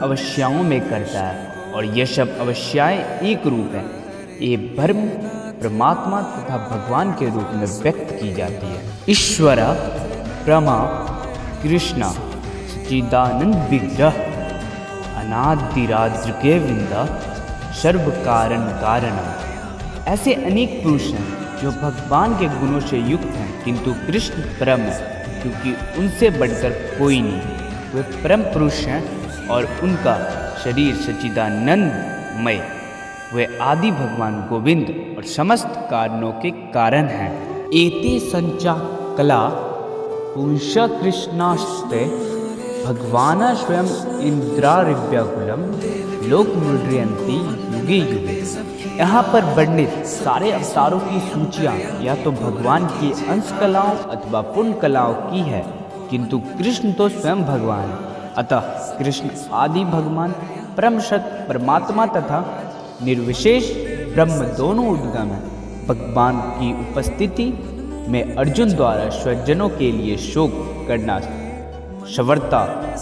अवस्थाओं में करता है और ये सब अवस्थाएं एक रूप हैं। ये ब्रह्म, परमात्मा तथा भगवान के रूप में व्यक्त की जाती है। ईश्वर ब्रह्मा कृष्णा सच्चिदानंद विग्रह अनादिराद्र के विंदा सर्व कारण कारणम। ऐसे अनेक पुरुष हैं जो भगवान के गुणों से युक्त हैं, किंतु कृष्ण परम है क्योंकि उनसे बढ़कर कोई नहीं। वे परम पुरुष हैं और उनका शरीर सच्चिदानंदमय। वे आदि भगवान गोविंद और समस्त कारणों के कारण हैं। एते संचा कला पुंस कृष्णास्ते भगवान स्वयं इंद्रारिव्याकुलम लोक मुद्रयंती युगे युगे। यहाँ पर वर्णित सारे अवतारों की सूचियाँ या तो भगवान की अंश कलाओं अथवा पूर्ण कलाओं की है, किंतु कृष्ण तो स्वयं भगवान है। अतः कृष्ण आदि भगवान, परम सत्य परमात्मा तथा निर्विशेष ब्रह्म दोनों उद्गम है। भगवान की उपस्थिति में अर्जुन द्वारा स्वजनों के लिए शोक करना सर्वथा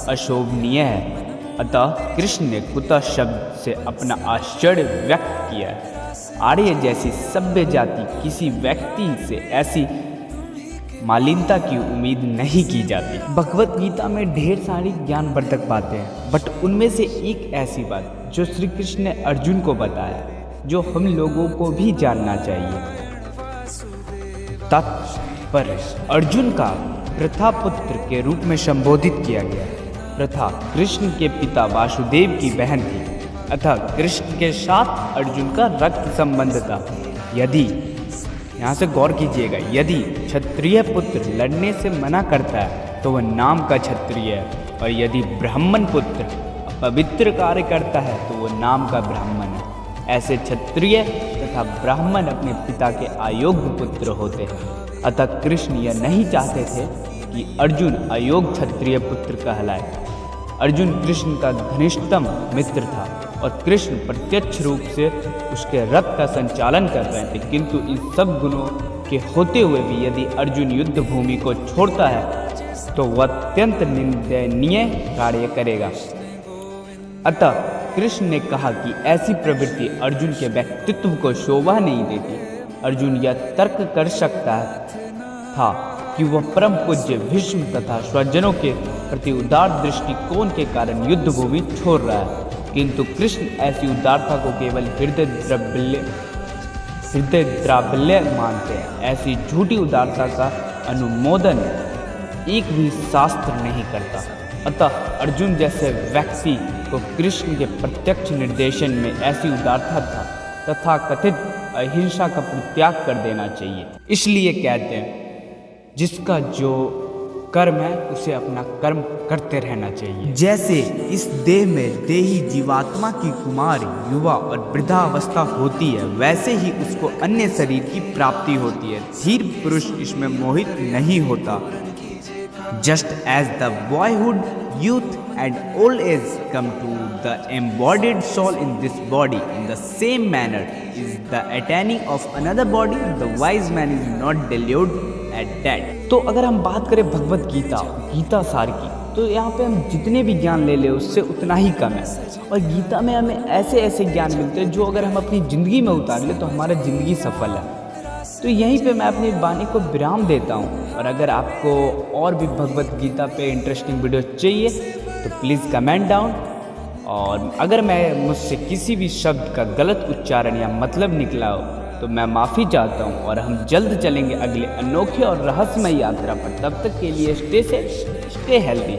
अशोभनीय है। अतः कृष्ण ने कुतः शब्द से अपना आश्चर्य व्यक्त किया है। आर्य जैसी सभ्य जाति किसी व्यक्ति से ऐसी मालिनता की उम्मीद नहीं की जाती। भगवत गीता में ढेर सारी ज्ञानवर्धक बातें हैं, बट उनमें से एक ऐसी बात जो श्री कृष्ण ने अर्जुन को बताया, जो हम लोगों को भी जानना चाहिए। तात्पर्य अर्जुन का प्रथा पुत्र के रूप में संबोधित किया गया। प्रथा कृष्ण के पिता वासुदेव की बहन थी, अतः कृष्ण के साथ अर्जुन का रक्त संबंध था। यदि, यहाँ से गौर कीजिएगा, यदि क्षत्रिय पुत्र लड़ने से मना करता है तो वह नाम का क्षत्रिय है, और यदि ब्राह्मण पुत्र पवित्र कार्य करता है तो वह नाम का ब्राह्मण है। ऐसे क्षत्रिय तथा ब्राह्मण अपने पिता के अयोग्य पुत्र होते हैं। अतः कृष्ण यह नहीं चाहते थे कि अर्जुन अयोग्य क्षत्रिय पुत्र कहलाए। अर्जुन कृष्ण का घनिष्ठतम मित्र था और कृष्ण प्रत्यक्ष रूप से उसके रथ का संचालन कर रहे थे, किंतु इन सब गुणों के होते हुए भी यदि अर्जुन युद्ध भूमि को छोड़ता है तो वह अत्यंत निंदनीय कार्य करेगा। अतः कृष्ण ने कहा कि ऐसी प्रवृत्ति अर्जुन के व्यक्तित्व को शोभा नहीं देती। अर्जुन यह तर्क कर सकता था कि वह परम पूज्य भीष्म तथा स्वजनों के प्रति उदार दृष्टिकोण के कारण युद्ध भूमि छोड़ रहा है, किंतु कृष्ण ऐसी उदारता को केवल हृदय द्रावल्य मानते हैं। ऐसी झूठी उदारता का अनुमोदन एक भी शास्त्र नहीं करता। अतः अर्जुन जैसे व्यक्ति को कृष्ण के प्रत्यक्ष निर्देशन में ऐसी उदारता था तथा कथित अहिंसा का परित्याग कर देना चाहिए। इसलिए कहते हैं जिसका जो कर्म है उसे अपना कर्म करते रहना चाहिए। जैसे इस देह में देही जीवात्मा की कुमार, युवा और वृद्धावस्था होती है, वैसे ही उसको अन्य शरीर की प्राप्ति होती है। धीर पुरुष इसमें मोहित नहीं होता। Just as the boyhood, youth and old age come to the embodied soul in this body, in the same manner is the attaining of another body. The wise man is not deluded at that. तो अगर हम बात करें भगवत गीता सार की, तो यहाँ पे हम जितने भी ज्ञान ले लें उससे उतना ही कम है। और गीता में हमें ऐसे ऐसे ज्ञान मिलते हैं जो अगर हम अपनी ज़िंदगी में उतार लें तो हमारा ज़िंदगी सफल है। तो यहीं पे मैं अपनी वाणी को विराम देता हूँ। और अगर आपको और भी भगवत गीता पे इंटरेस्टिंग वीडियो चाहिए तो प्लीज़ कमेंट डाउन। और अगर मैं मुझसे किसी भी शब्द का गलत उच्चारण या मतलब निकला हो तो मैं माफ़ी चाहता हूँ। और हम जल्द चलेंगे अगले अनोखे और रहस्यमय यात्रा पर। तब तक के लिए स्टे सेफ, स्टे हेल्दी।